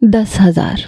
10,000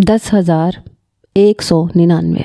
10,199।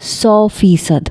100%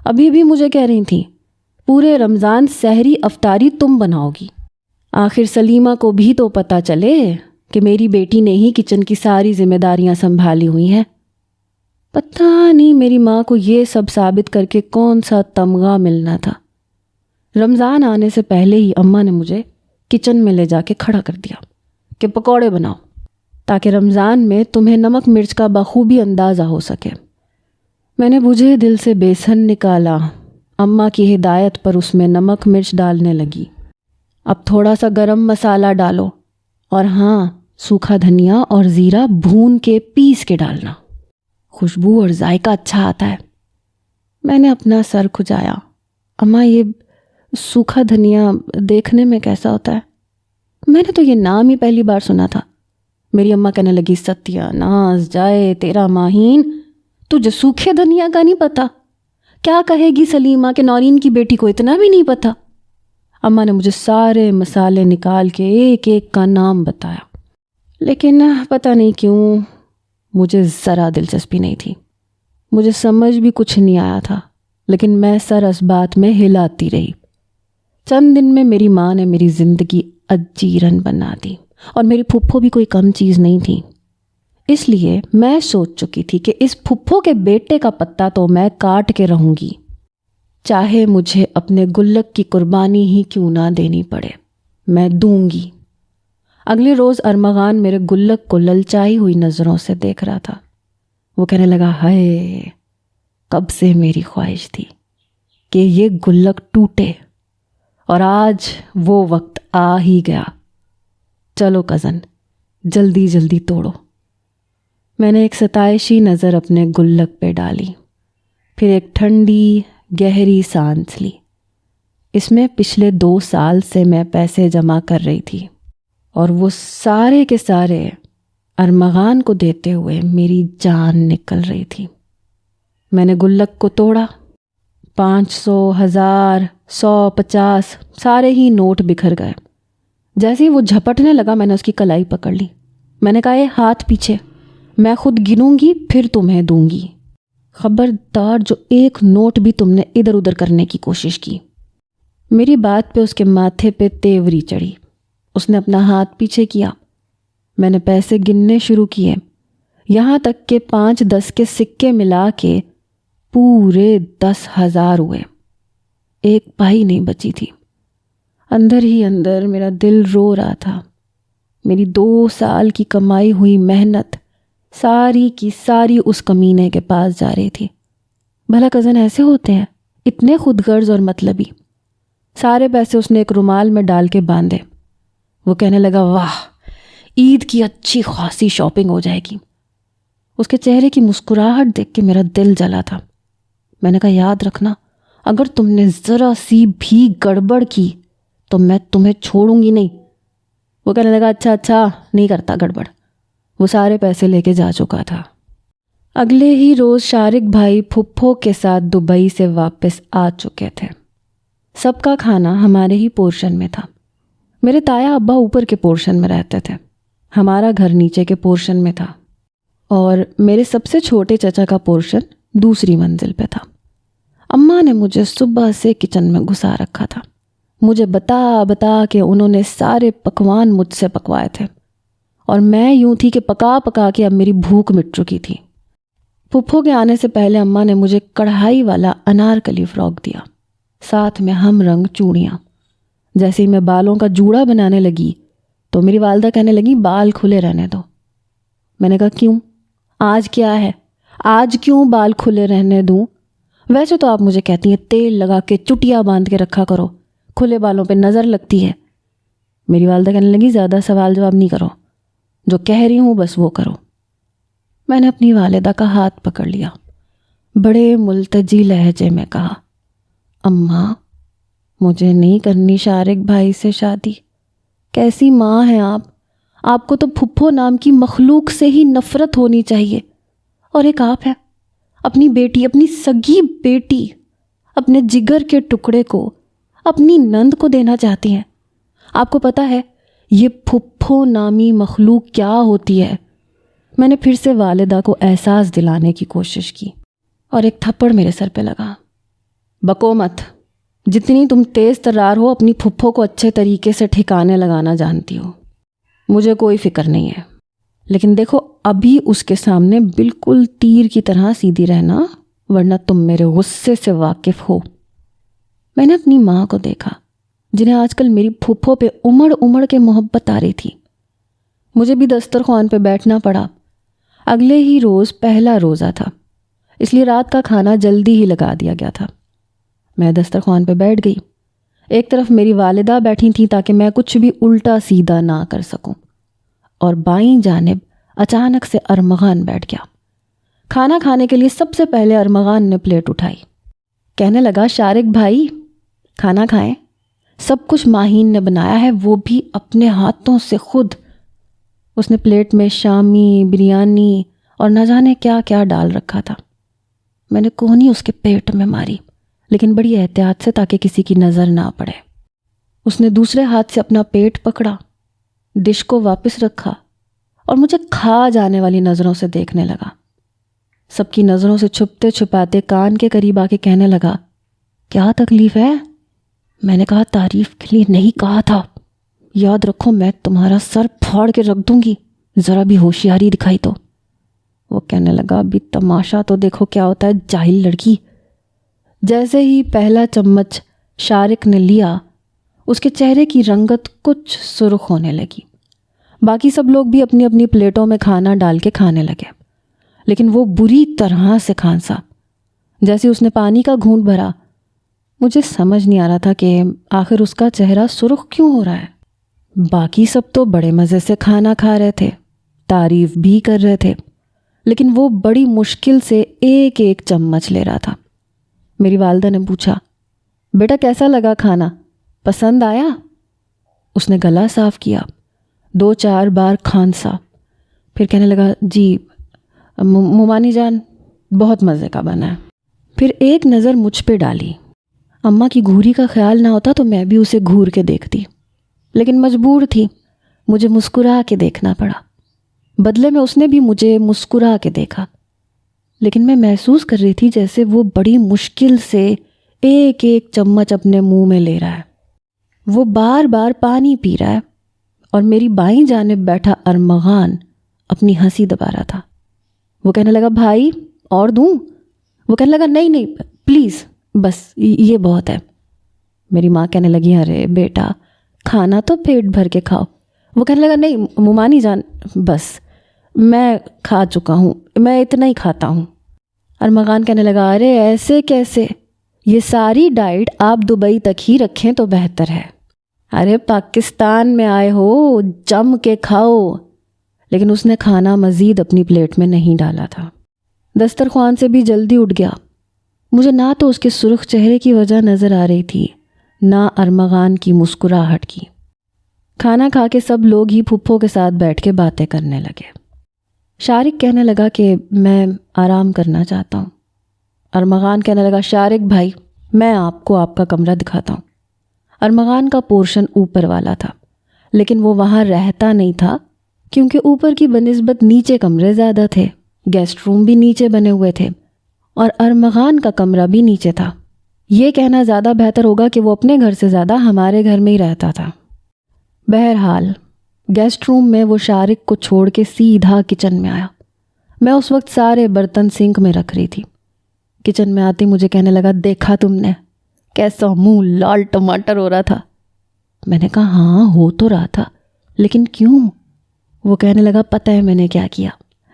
ابھی بھی مجھے کہہ رہی تھیں پورے رمضان سحری افطاری تم بناؤ گی۔ آخر سلیمہ کو بھی تو پتہ چلے کہ میری بیٹی نے ہی کچن کی ساری ذمہ داریاں سنبھالی ہوئی ہیں۔ پتہ نہیں میری ماں کو یہ سب ثابت کر کے کون سا تمغہ ملنا تھا۔ رمضان آنے سے پہلے ہی اماں نے مجھے کچن میں لے جا کے کھڑا کر دیا کہ پکوڑے بناؤ تاکہ رمضان میں تمہیں نمک مرچ کا بخوبی اندازہ ہو سکے۔ میں نے بجھے دل سے بیسن نکالا، اماں کی ہدایت پر اس میں نمک مرچ ڈالنے لگی۔ اب تھوڑا سا گرم مسالہ ڈالو، اور ہاں سوکھا دھنیا اور زیرہ بھون کے پیس کے ڈالنا، خوشبو اور ذائقہ اچھا آتا ہے۔ میں نے اپنا سر کھجایا۔ اماں یہ سوکھا دھنیا دیکھنے میں کیسا ہوتا ہے؟ میں نے تو یہ نام ہی پہلی بار سنا تھا۔ میری اماں کہنے لگی ستیہ ناز جائے تیرا ماہین، تجھے سوکھے دھنیا کا نہیں پتا؟ کیا کہے گی سلیمہ کہ نورین کی بیٹی کو اتنا بھی نہیں پتا؟ اماں نے مجھے سارے مسالے نکال کے ایک ایک کا نام بتایا، لیکن پتہ نہیں کیوں مجھے ذرا دلچسپی نہیں تھی۔ مجھے سمجھ بھی کچھ نہیں آیا تھا، لیکن میں سر اس بات میں ہلاتی رہی۔ چند دن میں میری ماں نے میری زندگی اجیرن بنا دی، اور میری پھپھو بھی کوئی کم چیز نہیں تھی۔ اس لیے میں سوچ چکی تھی کہ اس پھپھو کے بیٹے کا پتہ تو میں کاٹ کے رہوں گی، چاہے مجھے اپنے گلک کی قربانی ہی کیوں نہ دینی پڑے، میں دوں گی۔ اگلے روز ارمغان میرے گلک کو للچائی ہوئی نظروں سے دیکھ رہا تھا۔ وہ کہنے لگا، ہائے کب سے میری خواہش تھی کہ یہ گلک ٹوٹے، اور آج وہ وقت آ ہی گیا۔ چلو کزن جلدی جلدی توڑو۔ میں نے ایک ستائشی نظر اپنے گلک پہ ڈالی، پھر ایک ٹھنڈی گہری سانس لی۔ اس میں پچھلے 2 سال سے میں پیسے جمع کر رہی تھی، اور وہ سارے کے سارے ارمغان کو دیتے ہوئے میری جان نکل رہی تھی۔ میں نے گلک کو توڑا، 500، 1000، 100، 50 سارے ہی نوٹ بکھر گئے۔ جیسے ہی وہ جھپٹنے لگا میں نے اس کی کلائی پکڑ لی۔ میں نے کہا، یہ ہاتھ پیچھے، میں خود گنوں گی پھر تمہیں دوں گی۔ خبردار جو ایک نوٹ بھی تم نے ادھر ادھر کرنے کی کوشش کی۔ میری بات پہ اس کے ماتھے پہ تیوری چڑھی۔ اس نے اپنا ہاتھ پیچھے کیا۔ میں نے پیسے گننے شروع کیے، یہاں تک کہ 5-10 کے سکے ملا کے پورے 10,000 ہوئے۔ ایک پائی نہیں بچی تھی۔ اندر ہی اندر میرا دل رو رہا تھا۔ میری 2 سال کی کمائی ہوئی محنت ساری کی ساری اس کمینے کے پاس جا رہی تھی۔ بھلا کزن ایسے ہوتے ہیں، اتنے خود غرض اور مطلبی۔ سارے پیسے اس نے ایک رومال میں ڈال کے باندھے۔ وہ کہنے لگا، واہ عید کی اچھی خاصی شاپنگ ہو جائے گی۔ اس کے چہرے کی مسکراہٹ دیکھ کے میرا دل جلا تھا۔ میں نے کہا، یاد رکھنا اگر تم نے ذرا سی بھی گڑبڑ کی تو میں تمہیں چھوڑوں گی نہیں۔ وہ کہنے لگا، اچھا نہیں کرتا گڑبڑ۔ وہ سارے پیسے لے کے جا چکا تھا۔ اگلے ہی روز شارق بھائی پھپھو کے ساتھ دبئی سے واپس آ چکے تھے۔ سب کا کھانا ہمارے ہی پورشن میں تھا۔ میرے تایا ابا اوپر کے پورشن میں رہتے تھے، ہمارا گھر نیچے کے پورشن میں تھا، اور میرے سب سے چھوٹے چچا کا پورشن دوسری منزل پہ تھا۔ اماں نے مجھے صبح سے کچن میں گھسا رکھا تھا۔ مجھے بتا کے انہوں نے سارے پکوان مجھ سے پکوائے تھے، اور میں یوں تھی کہ پکا کے اب میری بھوک مٹ چکی تھی۔ پھپھو کے آنے سے پہلے اماں نے مجھے کڑھائی والا انارکلی فراک دیا، ساتھ میں ہم رنگ چوڑیاں۔ جیسے ہی میں بالوں کا جوڑا بنانے لگی تو میری والدہ کہنے لگی، بال کھلے رہنے دو۔ میں نے کہا، کیوں؟ آج کیا ہے؟ آج کیوں بال کھلے رہنے دوں؟ ویسے تو آپ مجھے کہتی ہیں تیل لگا کے چٹیاں باندھ کے رکھا کرو، کھلے بالوں پہ نظر لگتی ہے۔ میری والدہ کہنے لگی، زیادہ سوال جواب نہیں کرو، جو کہہ رہی ہوں بس وہ کرو۔ میں نے اپنی والدہ کا ہاتھ پکڑ لیا، بڑے ملتجی لہجے میں کہا، اماں مجھے نہیں کرنی شارق بھائی سے شادی۔ کیسی ماں ہیں آپ کو تو پھپھو نام کی مخلوق سے ہی نفرت ہونی چاہیے۔ اور ایک آپ ہے، اپنی بیٹی، اپنی سگی بیٹی، اپنے جگر کے ٹکڑے کو اپنی نند کو دینا چاہتی ہیں۔ آپ کو پتہ ہے یہ پھپھو نامی مخلوق کیا ہوتی ہے؟ میں نے پھر سے والدہ کو احساس دلانے کی کوشش کی، اور ایک تھپڑ میرے سر پہ لگا۔ بکو مت، جتنی تم تیز ترار ہو اپنی پھپھو کو اچھے طریقے سے ٹھکانے لگانا جانتی ہو، مجھے کوئی فکر نہیں ہے، لیکن دیکھو ابھی اس کے سامنے بالکل تیر کی طرح سیدھی رہنا، ورنہ تم میرے غصے سے واقف ہو۔ میں نے اپنی ماں کو دیکھا جنہیں آج کل میری پھپھو پہ امڑ امڑ کے محبت آ رہی تھی۔ مجھے بھی دسترخوان پہ بیٹھنا پڑا۔ اگلے ہی روز پہلا روزہ تھا، اس لیے رات کا کھانا جلدی ہی لگا دیا گیا تھا۔ میں دسترخوان پہ بیٹھ گئی۔ ایک طرف میری والدہ بیٹھی تھیں تاکہ میں کچھ بھی الٹا سیدھا نہ کر سکوں، اور بائیں جانب اچانک سے ارمغان بیٹھ گیا۔ کھانا کھانے کے لیے سب سے پہلے ارمغان نے پلیٹ اٹھائی۔ کہنے لگا، شارق بھائی کھانا کھائیں، سب کچھ ماہین نے بنایا ہے، وہ بھی اپنے ہاتھوں سے خود۔ اس نے پلیٹ میں شامی، بریانی اور نہ جانے کیا کیا ڈال رکھا تھا۔ میں نے کونی اس کے پیٹ میں ماری، لیکن بڑی احتیاط سے تاکہ کسی کی نظر نہ پڑے۔ اس نے دوسرے ہاتھ سے اپنا پیٹ پکڑا، ڈش کو واپس رکھا اور مجھے کھا جانے والی نظروں سے دیکھنے لگا۔ سب کی نظروں سے چھپتے چھپاتے کان کے قریب آ کے کہنے لگا، کیا تکلیف ہے؟ میں نے کہا، تعریف کے لیے نہیں کہا تھا، یاد رکھو میں تمہارا سر پھاڑ کے رکھ دوں گی ذرا بھی ہوشیاری دکھائی تو۔ وہ کہنے لگا، ابھی تماشا تو دیکھو کیا ہوتا ہے جاہل لڑکی۔ جیسے ہی پہلا چمچ شارق نے لیا، اس کے چہرے کی رنگت کچھ سرخ ہونے لگی۔ باقی سب لوگ بھی اپنی اپنی پلیٹوں میں کھانا ڈال کے کھانے لگے، لیکن وہ بری طرح سے کھانسا۔ جیسے اس نے پانی کا گھونٹ بھرا، مجھے سمجھ نہیں آ رہا تھا کہ آخر اس کا چہرہ سرخ کیوں ہو رہا ہے۔ باقی سب تو بڑے مزے سے کھانا کھا رہے تھے، تعریف بھی کر رہے تھے، لیکن وہ بڑی مشکل سے ایک ایک چمچ لے رہا تھا۔ میری والدہ نے پوچھا، بیٹا کیسا لگا کھانا، پسند آیا؟ اس نے گلا صاف کیا، 2-4 بار کھانسا، پھر کہنے لگا، جی مومانی جان بہت مزے کا بنا ہے۔ پھر ایک نظر مجھ پہ ڈالی۔ اماں کی گھوری کا خیال نہ ہوتا تو میں بھی اسے گھور کے دیکھتی، لیکن مجبور تھی، مجھے مسکرا کے دیکھنا پڑا۔ بدلے میں اس نے بھی مجھے مسکرا کے دیکھا، لیکن میں محسوس کر رہی تھی جیسے وہ بڑی مشکل سے ایک ایک چمچ اپنے منہ میں لے رہا ہے۔ وہ بار بار پانی پی رہا ہے، اور میری بائیں جانب بیٹھا ارمغان اپنی ہنسی دبا رہا تھا۔ وہ کہنے لگا، بھائی اور دوں؟ وہ کہنے لگا، نہیں پلیز، بس یہ بہت ہے۔ میری ماں کہنے لگی، ارے بیٹا کھانا تو پیٹ بھر کے کھاؤ۔ وہ کہنے لگا، نہیں مومانی جان بس میں کھا چکا ہوں، میں اتنا ہی کھاتا ہوں۔ ارمغان کہنے لگا، ارے ایسے کیسے، یہ ساری ڈائٹ آپ دبئی تک ہی رکھیں تو بہتر ہے۔ ارے پاکستان میں آئے ہو، جم کے کھاؤ۔ لیکن اس نے کھانا مزید اپنی پلیٹ میں نہیں ڈالا تھا۔ دسترخوان سے بھی جلدی اٹھ گیا۔ مجھے نہ تو اس کے سرخ چہرے کی وجہ نظر آ رہی تھی، نہ ارمغان کی مسکراہٹ کی۔ کھانا کھا کے سب لوگ ہی پھپھو کے ساتھ بیٹھ کے باتیں کرنے لگے۔ شارق کہنے لگا کہ میں آرام کرنا چاہتا ہوں۔ ارمغان کہنے لگا، شارق بھائی میں آپ کو آپ کا کمرہ دکھاتا ہوں۔ ارمغان کا پورشن اوپر والا تھا، لیکن وہ وہاں رہتا نہیں تھا کیونکہ اوپر کی بنسبت نیچے کمرے زیادہ تھے، گیسٹ روم بھی نیچے بنے ہوئے تھے، اور ارمغان کا کمرہ بھی نیچے تھا۔ یہ کہنا زیادہ بہتر ہوگا کہ وہ اپنے گھر سے زیادہ ہمارے گھر میں ہی رہتا تھا۔ بہرحال گیسٹ روم میں وہ شارق کو چھوڑ کے سیدھا کچن میں آیا۔ میں اس وقت سارے برتن سنک میں رکھ رہی تھی۔ کچن میں آتی مجھے کہنے لگا، دیکھا تم نے کیسا منہ لال ٹماٹر ہو رہا تھا؟ میں نے کہا، ہاں ہو تو رہا تھا، لیکن کیوں؟ وہ کہنے لگا، پتہ ہے میں نے کیا کیا؟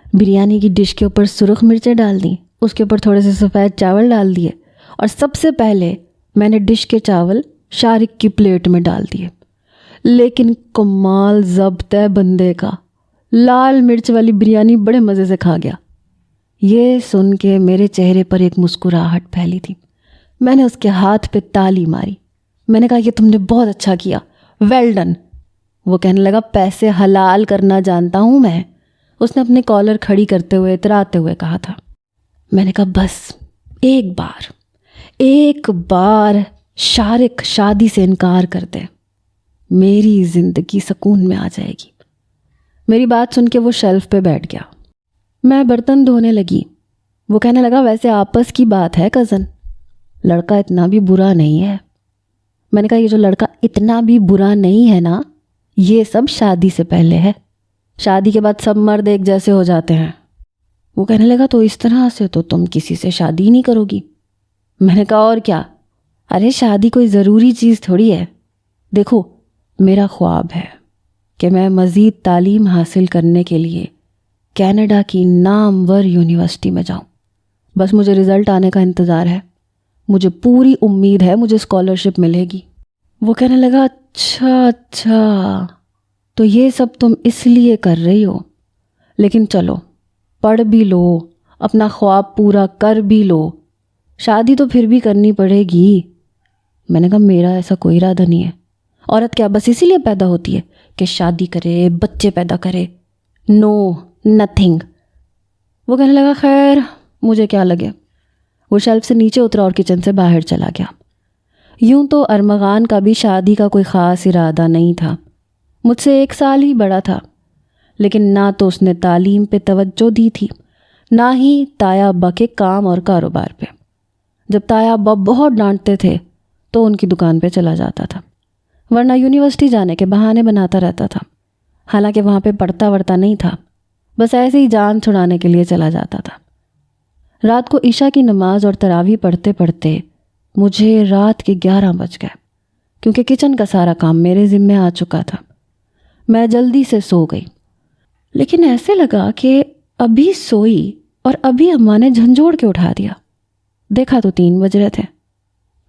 بریانی کی ڈش کے اوپر سرخ مرچیں ڈال دیں، اس کے اوپر تھوڑے سے سفید چاول ڈال دیے، اور سب سے پہلے میں نے ڈش کے چاول شارق کی پلیٹ میں ڈال دیے۔ لیکن کمال ضبط ہے بندے کا، لال مرچ والی بریانی بڑے مزے سے کھا گیا۔ یہ سن کے میرے چہرے پر ایک مسکراہٹ پھیلی تھی۔ میں نے اس کے ہاتھ پہ تالی ماری۔ میں نے کہا، یہ تم نے بہت اچھا کیا، ویل ڈن۔ وہ کہنے لگا، پیسے حلال کرنا جانتا ہوں میں۔ اس نے اپنے کالر کھڑی کرتے ہوئے اتراتے ہوئے کہا تھا۔ میں نے کہا، بس ایک بار شارق شادی سے انکار کر دے، میری زندگی سکون میں آ جائے گی۔ میری بات سن کے وہ شیلف پہ بیٹھ گیا۔ میں برتن دھونے لگی۔ وہ کہنے لگا، ویسے آپس کی بات ہے کزن، لڑکا اتنا بھی برا نہیں ہے۔ میں نے کہا یہ جو لڑکا اتنا بھی برا نہیں ہے نا، یہ سب شادی سے پہلے ہے، شادی کے بعد سب مرد ایک جیسے ہو جاتے ہیں۔ وہ کہنے لگا تو اس طرح سے تو تم کسی سے شادی نہیں کرو گی۔ میں نے کہا اور کیا، ارے شادی کوئی ضروری چیز تھوڑی ہے۔ دیکھو میرا خواب ہے کہ میں مزید تعلیم حاصل کرنے کے لیے کینیڈا کی نامور یونیورسٹی میں جاؤں، بس مجھے رزلٹ آنے کا انتظار ہے، مجھے پوری امید ہے مجھے اسکالرشپ ملے گی۔ وہ کہنے لگا اچھا تو یہ سب تم اس لیے کر رہی ہو، لیکن چلو پڑھ بھی لو، اپنا خواب پورا کر بھی لو، شادی تو پھر بھی کرنی پڑے گی۔ میں نے کہا میرا ایسا کوئی ارادہ نہیں ہے، عورت کیا بس اسی لیے پیدا ہوتی ہے کہ شادی کرے، بچے پیدا کرے؟ نو نتھنگ۔ وہ کہنے لگا خیر مجھے کیا لگے۔ وہ شیلف سے نیچے اترا اور کچن سے باہر چلا گیا۔ یوں تو ارمغان کا بھی شادی کا کوئی خاص ارادہ نہیں تھا، مجھ سے 1 سال ہی بڑا تھا، لیکن نہ تو اس نے تعلیم پہ توجہ دی تھی، نہ ہی تایا ابا کے کام اور کاروبار پہ۔ جب تایا ابا بہت ڈانٹتے تھے تو ان کی دکان پہ چلا جاتا تھا، ورنہ یونیورسٹی جانے کے بہانے بناتا رہتا تھا۔ حالانکہ وہاں پہ پڑھتا وڑھتا نہیں تھا، بس ایسے ہی جان چھڑانے کے لیے چلا جاتا تھا۔ رات کو عشاء کی نماز اور تراویح پڑھتے پڑھتے مجھے رات کے 11 بج گئے، کیونکہ کچن کا سارا کام میرے ذمے آ چکا تھا۔ میں جلدی سے سو گئی، لیکن ایسے لگا کہ ابھی سوئی اور ابھی اماں نے جھنجھوڑ کے اٹھا دیا۔ دیکھا تو 3 بج رہے تھے۔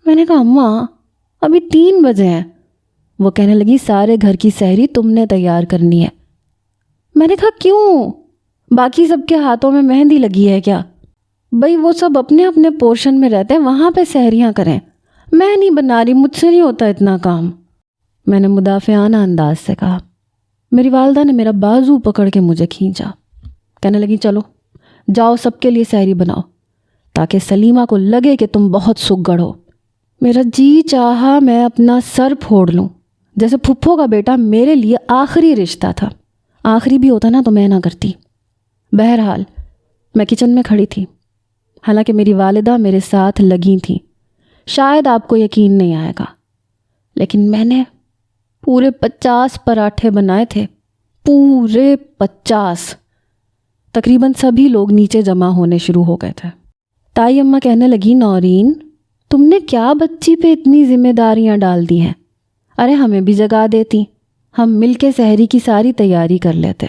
میں نے کہا اماں ابھی 3 بجے ہیں۔ وہ کہنے لگی سارے گھر کی سحری تم نے تیار کرنی ہے۔ میں نے کہا کیوں؟ باقی سب کے ہاتھوں میں مہندی لگی ہے کیا؟ بھئی وہ سب اپنے اپنے پورشن میں رہتے ہیں، وہاں پہ سحریاں کریں، میں نہیں بنا رہی، مجھ سے نہیں ہوتا اتنا کام۔ میں نے مدافعانہ انداز سے کہا۔ میری والدہ نے میرا بازو پکڑ کے مجھے کھینچا، کہنے لگی چلو جاؤ سب کے لیے سحری بناؤ تاکہ سلیمہ کو لگے کہ تم بہت سگڑ ہو۔ میرا جی چاہا میں اپنا سر پھوڑ لوں، جیسے پھپھو کا بیٹا میرے لیے آخری رشتہ تھا، آخری بھی ہوتا نا تو میں نہ کرتی۔ بہرحال میں کچن میں کھڑی تھی، حالانکہ میری والدہ میرے ساتھ لگی تھیں۔ شاید آپ کو یقین نہیں آئے گا، لیکن میں نے پورے 50 پراٹھے بنائے تھے، پورے 50۔ تقریباً سبھی لوگ نیچے جمع ہونے شروع ہو گئے تھے۔ تائی اماں کہنے لگی نورین تم نے کیا بچی پہ اتنی ذمہ داریاں ڈال دی ہیں؟ ارے ہمیں بھی جگا دیتی، ہم مل کے سحری کی ساری تیاری کر لیتے۔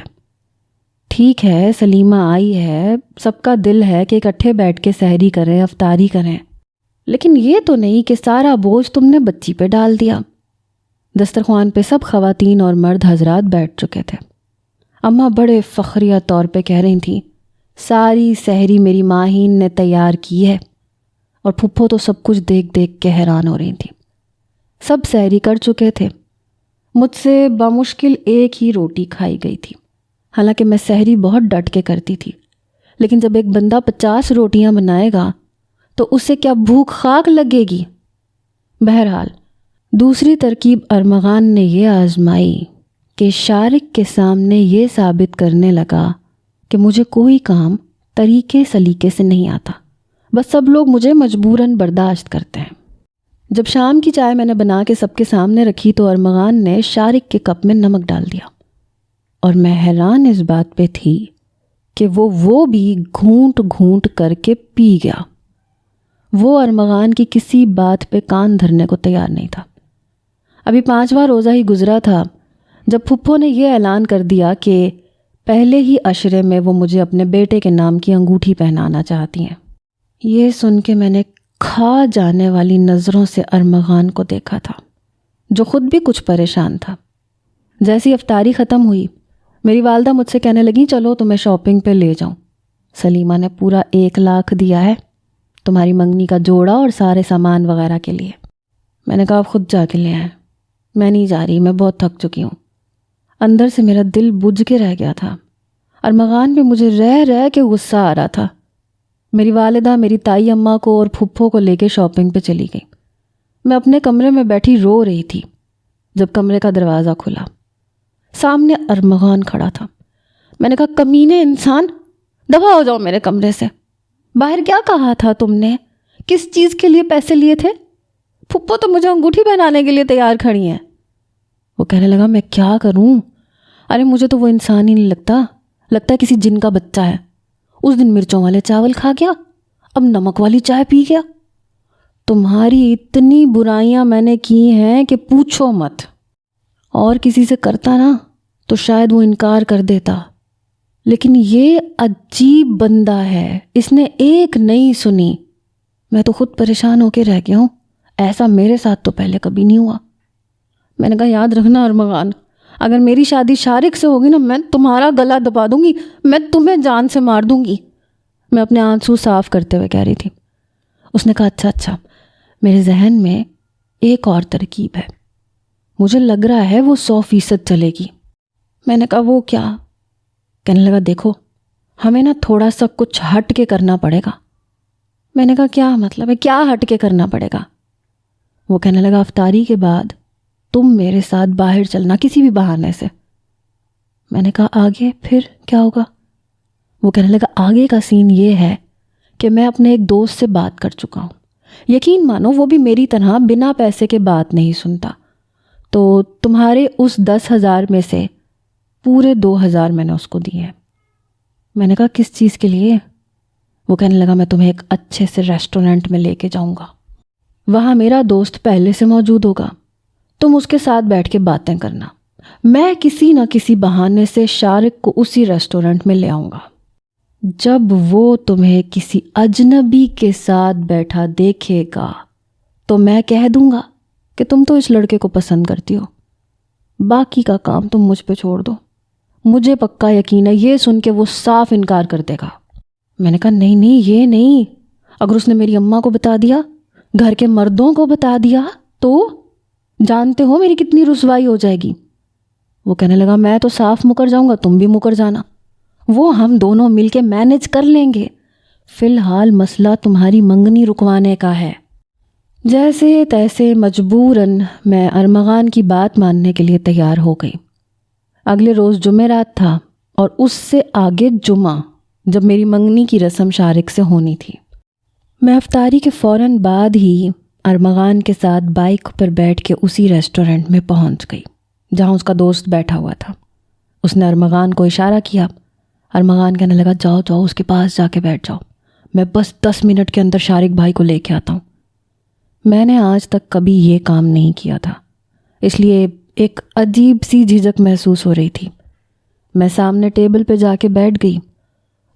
ٹھیک ہے سلیمہ آئی ہے، سب کا دل ہے کہ اکٹھے بیٹھ کے سحری کریں، افطاری کریں، لیکن یہ تو نہیں کہ سارا بوجھ تم نے بچی پہ ڈال دیا۔ دسترخوان پہ سب خواتین اور مرد حضرات بیٹھ چکے تھے۔ اماں بڑے فخریہ طور پہ کہہ رہی تھیں ساری سحری میری ماہین نے تیار کی ہے، اور پھپھو تو سب کچھ دیکھ دیکھ کے حیران ہو رہی تھیں۔ سب سحری کر چکے تھے، مجھ سے بمشکل ایک ہی روٹی کھائی گئی تھی، حالانکہ میں سحری بہت ڈٹ کے کرتی تھی، لیکن جب ایک بندہ 50 روٹیاں بنائے گا تو اسے کیا بھوک خاک لگے گی۔ بہرحال دوسری ترکیب ارمغان نے یہ آزمائی کہ شارق کے سامنے یہ ثابت کرنے لگا کہ مجھے کوئی کام طریقے سلیقے سے نہیں آتا، بس سب لوگ مجھے مجبوراً برداشت کرتے ہیں۔ جب شام کی چائے میں نے بنا کے سب کے سامنے رکھی تو ارمغان نے شارق کے کپ میں نمک ڈال دیا، اور میں حیران اس بات پہ تھی کہ وہ بھی گھونٹ گھونٹ کر کے پی گیا۔ وہ ارمغان کی کسی بات پہ کان دھرنے کو تیار نہیں تھا۔ ابھی 5واں روزہ ہی گزرا تھا جب پھپھو نے یہ اعلان کر دیا کہ پہلے ہی عشرے میں وہ مجھے اپنے بیٹے کے نام کی انگوٹھی پہنانا چاہتی ہیں۔ یہ سن کے میں نے کھا جانے والی نظروں سے ارمغان کو دیکھا تھا، جو خود بھی کچھ پریشان تھا۔ جیسی افطاری ختم ہوئی میری والدہ مجھ سے کہنے لگیں چلو تمہیں شاپنگ پہ لے جاؤں، سلیمہ نے پورا 1 لاکھ دیا ہے تمہاری منگنی کا جوڑا اور سارے سامان وغیرہ کے لیے۔ میں نے کہا آپ خود جا کے لے آئیں، میں نہیں جا رہی، میں بہت تھک چکی ہوں۔ اندر سے میرا دل بجھ کے رہ گیا تھا۔ ارمغان پہ مجھے رہ رہ کے غصہ آ رہا تھا۔ میری والدہ میری تائی اماں کو اور پھپھو کو لے کے شاپنگ پہ چلی گئی۔ میں اپنے کمرے میں بیٹھی رو رہی تھی جب کمرے کا دروازہ کھلا۔ سامنے ارمغان کھڑا تھا۔ میں نے کہا کمینے انسان، دفع ہو جاؤ میرے کمرے سے، باہر کیا کہا تھا تم نے کس چیز کے لیے پیسے لیے تھے؟ پھپھو تو مجھے انگوٹھی پہنانے کے لیے تیار کھڑی ہیں۔ وہ کہنے لگا میں کیا کروں؟ ارے مجھے تو وہ انسان ہی نہیں لگتا ہے کسی جن کا بچہ ہے۔ اس دن مرچوں والے چاول کھا گیا، اب نمک والی چائے پی گیا۔ تمہاری اتنی برائیاں میں نے کی ہیں کہ پوچھو مت۔ اور کسی سے کرتا نا تو شاید وہ انکار کر دیتا، لیکن یہ عجیب بندہ ہے، اس نے ایک نہیں سنی۔ میں تو خود پریشان ہو کے رہ گیا ہوں، ایسا میرے ساتھ تو پہلے کبھی نہیں ہوا۔ میں نے کہا یاد رکھنا ارمغان، اگر میری شادی شارق سے ہوگی نا، میں تمہارا گلا دبا دوں گی، میں تمہیں جان سے مار دوں گی۔ میں اپنے آنسو صاف کرتے ہوئے کہہ رہی تھی۔ اس نے کہا اچھا، میرے ذہن میں ایک اور ترکیب ہے، مجھے لگ رہا ہے وہ 100% چلے گی۔ میں نے کہا وہ کیا؟ کہنے لگا دیکھو ہمیں نا تھوڑا سا کچھ ہٹ کے کرنا پڑے گا۔ میں نے کہا کیا مطلب ہے، کیا ہٹ کے کرنا پڑے گا؟ وہ کہنے لگا افطاری کے بعد تم میرے ساتھ باہر چلنا کسی بھی بہانے سے۔ میں نے کہا آگے پھر کیا ہوگا؟ وہ کہنے لگا آگے کا سین یہ ہے کہ میں اپنے ایک دوست سے بات کر چکا ہوں، یقین مانو وہ بھی میری طرح بنا پیسے کے بات نہیں سنتا، تو تمہارے اس 10,000 میں سے پورے 2,000 میں نے اس کو دیے۔ میں نے کہا کس چیز کے لیے؟ وہ کہنے لگا میں تمہیں ایک اچھے سے ریسٹورنٹ میں لے کے جاؤں گا، وہاں میرا دوست پہلے سے موجود ہوگا، تم اس کے ساتھ بیٹھ کے باتیں کرنا، میں کسی نہ کسی بہانے سے شارق کو اسی ریسٹورنٹ میں لے آؤں گا۔ جب وہ تمہیں کسی اجنبی کے ساتھ بیٹھا دیکھے گا تو میں کہہ دوں گا کہ تم تو اس لڑکے کو پسند کرتی ہو، باقی کا کام تم مجھ پہ چھوڑ دو۔ مجھے پکا یقین ہے یہ سن کے وہ صاف انکار کر دے گا۔ میں نے کہا نہیں یہ نہیں، اگر اس نے میری اماں کو بتا دیا، گھر کے مردوں کو بتا دیا تو جانتے ہو میری کتنی رسوائی ہو جائے گی۔ وہ کہنے لگا میں تو صاف مکر جاؤں گا، تم بھی مکر جانا، وہ ہم دونوں مل کے مینج کر لیں گے، فی الحال مسئلہ تمہاری منگنی رکوانے کا ہے۔ جیسے تیسے مجبوراً میں ارمغان کی بات ماننے کے لیے تیار ہو گئی۔ اگلے روز جمعرات تھا اور اس سے آگے جمعہ، جب میری منگنی کی رسم شارق سے ہونی تھی۔ میں افطاری کے فوراً بعد ہی ارمغان کے ساتھ بائک پر بیٹھ کے اسی ریسٹورنٹ میں پہنچ گئی جہاں اس کا دوست بیٹھا ہوا تھا۔ اس نے ارمغان کو اشارہ کیا۔ ارمغان کہنے لگا جاؤ اس کے پاس جا کے بیٹھ جاؤ، میں بس 10 منٹ کے اندر شارق بھائی کو لے کے آتا ہوں۔ میں نے آج تک کبھی یہ کام نہیں کیا تھا، اس لیے ایک عجیب سی جھجک محسوس ہو رہی تھی۔ میں سامنے ٹیبل پہ جا کے بیٹھ گئی۔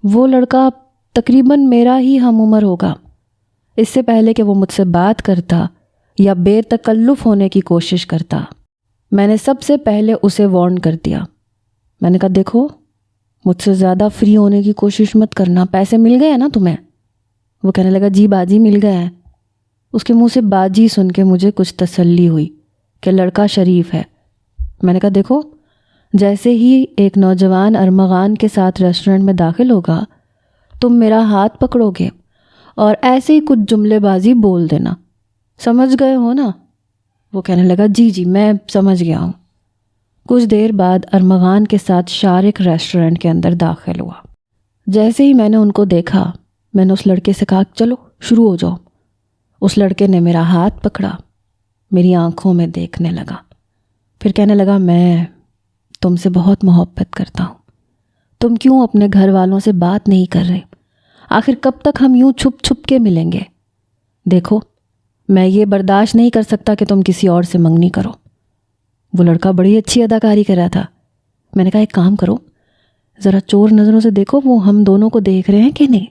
وہ لڑکا تقریباً میرا ہی ہم عمر ہوگا۔ اس سے پہلے کہ وہ مجھ سے بات کرتا یا بے تکلف ہونے کی کوشش کرتا، میں نے سب سے پہلے اسے وارن کر دیا۔ میں نے کہا دیکھو مجھ سے زیادہ فری ہونے کی کوشش مت کرنا، پیسے مل گئے ہیں نا تمہیں؟ وہ کہنے لگا جی باجی مل گئے ہیں۔ اس کے منہ سے باجی سن کے مجھے کچھ تسلی ہوئی کہ لڑکا شریف ہے۔ میں نے کہا دیکھو جیسے ہی ایک نوجوان ارمغان کے ساتھ ریسٹورنٹ میں داخل ہوگا تم میرا ہاتھ پکڑو گے اور ایسے ہی کچھ جملے بازی بول دینا، سمجھ گئے ہو نا؟ وہ کہنے لگا جی میں سمجھ گیا ہوں۔ کچھ دیر بعد ارمغان کے ساتھ شارق ریسٹورنٹ کے اندر داخل ہوا۔ جیسے ہی میں نے ان کو دیکھا میں نے اس لڑکے سے کہا چلو شروع ہو جاؤ۔ اس لڑکے نے میرا ہاتھ پکڑا، میری آنکھوں میں دیکھنے لگا، پھر کہنے لگا میں تم سے بہت محبت کرتا ہوں، تم کیوں اپنے گھر والوں سے بات نہیں کر رہے؟ آخر کب تک ہم یوں چھپ چھپ کے ملیں گے؟ دیکھو میں یہ برداشت نہیں کر سکتا کہ تم کسی اور سے منگنی کرو۔ وہ لڑکا بڑی اچھی اداکاری کر رہا تھا۔ میں نے کہا ایک کام کرو، ذرا چور نظروں سے دیکھو وہ ہم دونوں کو دیکھ رہے ہیں کہ نہیں۔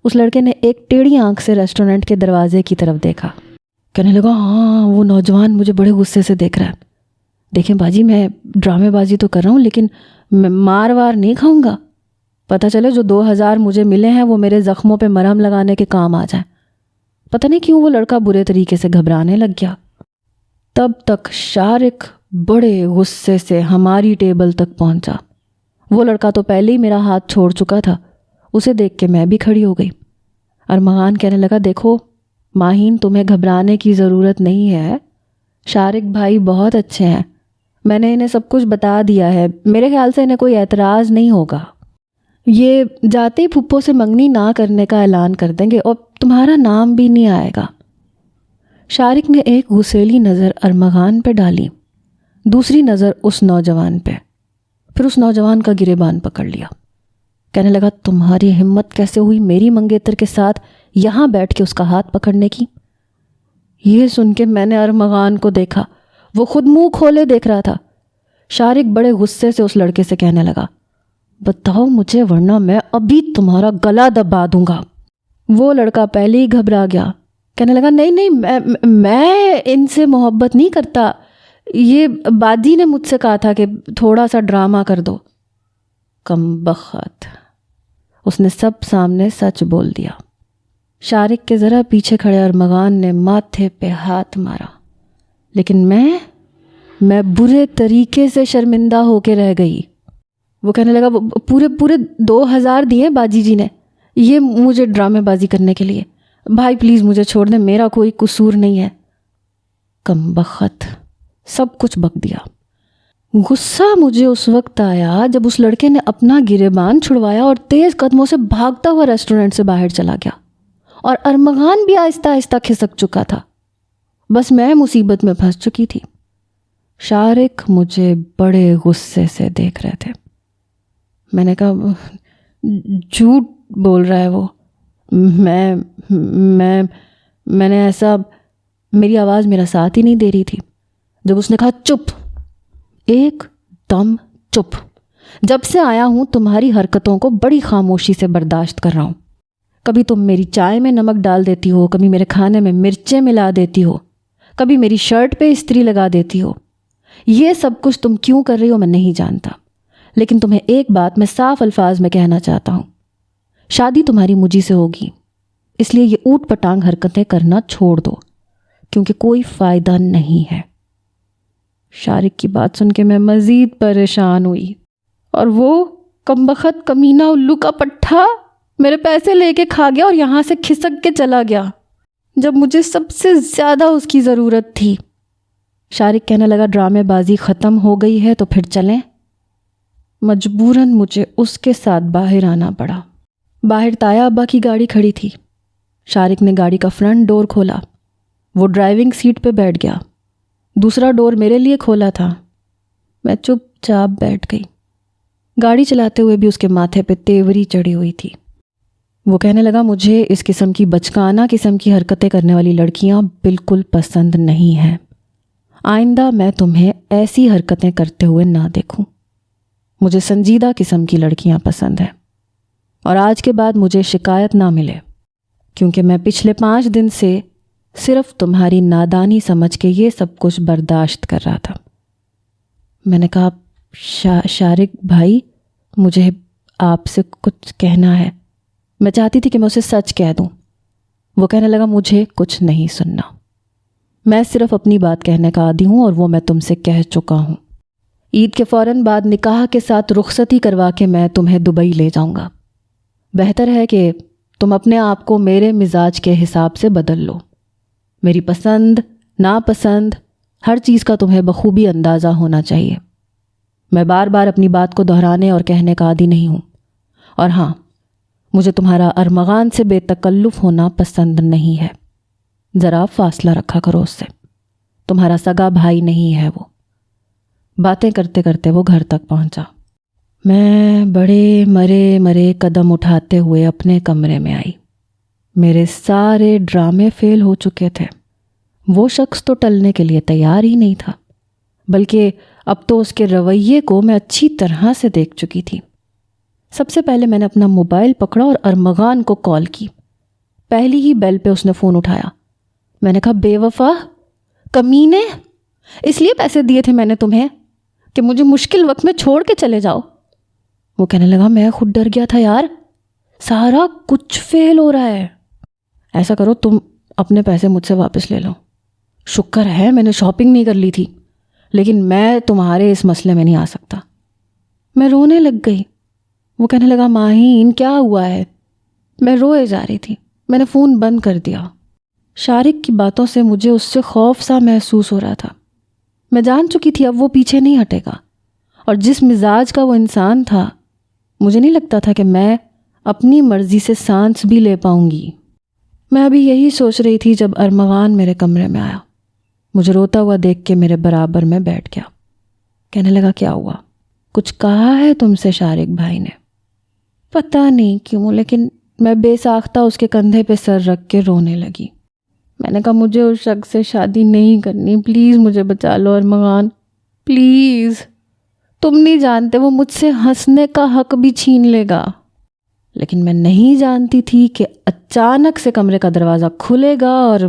اس لڑکے نے ایک ٹیڑھی آنکھ سے ریسٹورنٹ کے دروازے کی طرف دیکھا، کہنے لگا ہاں وہ نوجوان مجھے بڑے غصے سے دیکھ رہا ہے۔ دیکھیں باجی میں ڈرامے بازی تو کر رہا ہوں لیکن میں مار وار نہیں کھاؤں گا، پتہ چلے جو 2,000 مجھے ملے ہیں وہ میرے زخموں پہ مرہم لگانے کے کام آ جائیں۔ پتہ نہیں کیوں وہ لڑکا برے طریقے سے گھبرانے لگ گیا۔ تب تک شارق بڑے غصے سے ہماری ٹیبل تک پہنچا۔ وہ لڑکا تو پہلے ہی میرا ہاتھ چھوڑ چکا تھا، اسے دیکھ کے میں بھی کھڑی ہو گئی۔ ارمغان کہنے لگا دیکھو ماہین تمہیں گھبرانے کی ضرورت نہیں ہے، شارق بھائی بہت اچھے ہیں، میں نے انہیں سب کچھ بتا دیا ہے، میرے خیال سے انہیں کوئی اعتراض نہیں ہوگا۔ یہ جاتے ہی پھپھو سے منگنی نہ کرنے کا اعلان کر دیں گے اور تمہارا نام بھی نہیں آئے گا۔ شارق نے ایک غسیلی نظر ارمغان پہ ڈالی، دوسری نظر اس نوجوان پہ، پھر اس نوجوان کا گریبان پکڑ لیا۔ کہنے لگا تمہاری ہمت کیسے ہوئی میری منگیتر کے ساتھ یہاں بیٹھ کے اس کا ہاتھ پکڑنے کی؟ یہ سن کے میں نے ارمغان کو دیکھا، وہ خود منہ کھولے دیکھ رہا تھا۔ شارق بڑے غصے سے اس لڑکے سے کہنے لگا بتاؤ مجھے ورنہ میں ابھی تمہارا گلا دبا دوں گا۔ وہ لڑکا پہلے ہی گھبرا گیا، کہنے لگا نہیں میں ان سے محبت نہیں کرتا، یہ باجی نے مجھ سے کہا تھا کہ تھوڑا سا ڈرامہ کر دو۔ کم بخت، اس نے سب سامنے سچ بول دیا۔ شارق کے ذرا پیچھے کھڑے ارمغان نے ماتھے پہ ہاتھ مارا، لیکن میں برے طریقے سے شرمندہ ہو کے رہ گئی۔ وہ کہنے لگا پورے 2000 دیے باجی جی نے یہ مجھے ڈرامے بازی کرنے کے لیے، بھائی پلیز مجھے چھوڑ دیں، میرا کوئی قصور نہیں ہے۔ کم بخت، سب کچھ بک دیا۔ غصہ مجھے اس وقت آیا جب اس لڑکے نے اپنا گریبان چھڑوایا اور تیز قدموں سے بھاگتا ہوا ریسٹورنٹ سے باہر چلا گیا، اور ارمغان بھی آہستہ آہستہ کھسک چکا تھا۔ بس میں مصیبت میں پھنس چکی تھی۔ شارق مجھے بڑے غصے سے دیکھ رہے تھے۔ میں نے کہا جھوٹ بول رہا ہے وہ، میں نے ایسا، میری آواز میرا ساتھ ہی نہیں دے رہی تھی۔ جب اس نے کہا چپ، ایک دم چپ، جب سے آیا ہوں تمہاری حرکتوں کو بڑی خاموشی سے برداشت کر رہا ہوں۔ کبھی تم میری چائے میں نمک ڈال دیتی ہو، کبھی میرے کھانے میں مرچیں ملا دیتی ہو، کبھی میری شرٹ پہ استری لگا دیتی ہو۔ یہ سب کچھ تم کیوں کر رہی ہو میں نہیں جانتا، لیکن تمہیں ایک بات میں صاف الفاظ میں کہنا چاہتا ہوں، شادی تمہاری مجھی سے ہوگی، اس لیے یہ اوٹ پٹانگ حرکتیں کرنا چھوڑ دو، کیونکہ کوئی فائدہ نہیں ہے۔ شارق کی بات سن کے میں مزید پریشان ہوئی، اور وہ کمبخت کمینہ الو کا پٹھا میرے پیسے لے کے کھا گیا اور یہاں سے کھسک کے چلا گیا جب مجھے سب سے زیادہ اس کی ضرورت تھی۔ شارق کہنے لگا ڈرامے بازی ختم ہو گئی ہے تو پھر چلیں۔ مجبوراً مجھے اس کے ساتھ باہر آنا پڑا۔ باہر تایا ابا کی گاڑی کھڑی تھی۔ شارق نے گاڑی کا فرنٹ ڈور کھولا، وہ ڈرائیونگ سیٹ پہ بیٹھ گیا، دوسرا ڈور میرے لیے کھولا تھا۔ میں چپ چاپ بیٹھ گئی۔ گاڑی چلاتے ہوئے بھی اس کے ماتھے پہ تیوری چڑھی ہوئی تھی۔ وہ کہنے لگا مجھے اس قسم کی بچکانہ قسم کی حرکتیں کرنے والی لڑکیاں بالکل پسند نہیں ہیں، آئندہ میں تمہیں ایسی حرکتیں کرتے ہوئے نہ دیکھوں۔ مجھے سنجیدہ قسم کی لڑکیاں پسند ہیں، اور آج کے بعد مجھے شکایت نہ ملے، کیونکہ میں پچھلے 5 دن سے صرف تمہاری نادانی سمجھ کے یہ سب کچھ برداشت کر رہا تھا۔ میں نے کہا شارق بھائی مجھے آپ سے کچھ کہنا ہے۔ میں چاہتی تھی کہ میں اسے سچ کہہ دوں۔ وہ کہنے لگا مجھے کچھ نہیں سننا، میں صرف اپنی بات کہنے کا عادی ہوں، اور وہ میں تم سے کہہ چکا ہوں۔ عید کے فوراً بعد نکاح کے ساتھ رخصتی کروا کے میں تمہیں دبئی لے جاؤں گا۔ بہتر ہے کہ تم اپنے آپ کو میرے مزاج کے حساب سے بدل لو۔ میری پسند ناپسند ہر چیز کا تمہیں بخوبی اندازہ ہونا چاہیے۔ میں بار بار اپنی بات کو دہرانے اور کہنے کا عادی نہیں ہوں، اور ہاں مجھے تمہارا ارمغان سے بے تکلف ہونا پسند نہیں ہے۔ ذرا فاصلہ رکھا کرو اس سے، تمہارا سگا بھائی نہیں ہے وہ۔ باتیں کرتے کرتے وہ گھر تک پہنچا۔ میں بڑے مرے قدم اٹھاتے ہوئے اپنے کمرے میں آئی۔ میرے سارے ڈرامے فیل ہو چکے تھے۔ وہ شخص تو ٹلنے کے لیے تیار ہی نہیں تھا، بلکہ اب تو اس کے رویے کو میں اچھی طرح سے دیکھ چکی تھی۔ سب سے پہلے میں نے اپنا موبائل پکڑا اور ارمغان کو کال کی۔ پہلی ہی بیل پہ اس نے فون اٹھایا۔ میں نے کہا بے وفا کمینے، اس لیے پیسے دیے تھے میں نے تمہیں کہ مجھے مشکل وقت میں چھوڑ کے چلے جاؤ۔ وہ کہنے لگا میں خود ڈر گیا تھا یار، سارا کچھ فیل ہو رہا ہے۔ ایسا کرو تم اپنے پیسے مجھ سے واپس لے لو۔ شکر ہے میں نے شاپنگ نہیں کر لی تھی، لیکن میں تمہارے اس مسئلے میں نہیں آ سکتا۔ میں رونے لگ گئی۔ وہ کہنے لگا ماہین کیا ہوا ہے؟ میں روئے جا رہی تھی۔ میں نے فون بند کر دیا۔ شارق کی باتوں سے مجھے اس سے خوف سا محسوس ہو رہا تھا۔ میں جان چکی تھی اب وہ پیچھے نہیں ہٹے گا، اور جس مزاج کا وہ انسان تھا مجھے نہیں لگتا تھا کہ میں اپنی مرضی سے سانس بھی لے پاؤں گی۔ میں ابھی یہی سوچ رہی تھی جب ارمغان میرے کمرے میں آیا. مجھے روتا ہوا دیکھ کے میرے برابر میں بیٹھ گیا. کہنے لگا کیا ہوا؟ کچھ کہا ہے تم سے شارق بھائی نے؟ پتہ نہیں کیوں لیکن میں بے ساختہ اس کے کندھے پہ سر رکھ کے رونے لگی. میں نے کہا مجھے اس شخص سے شادی نہیں کرنی، پلیز مجھے بچا لو ارمغان، پلیز. تم نہیں جانتے وہ مجھ سے ہنسنے کا حق بھی چھین لے گا. لیکن میں نہیں جانتی تھی کہ اچانک سے کمرے کا دروازہ کھلے گا اور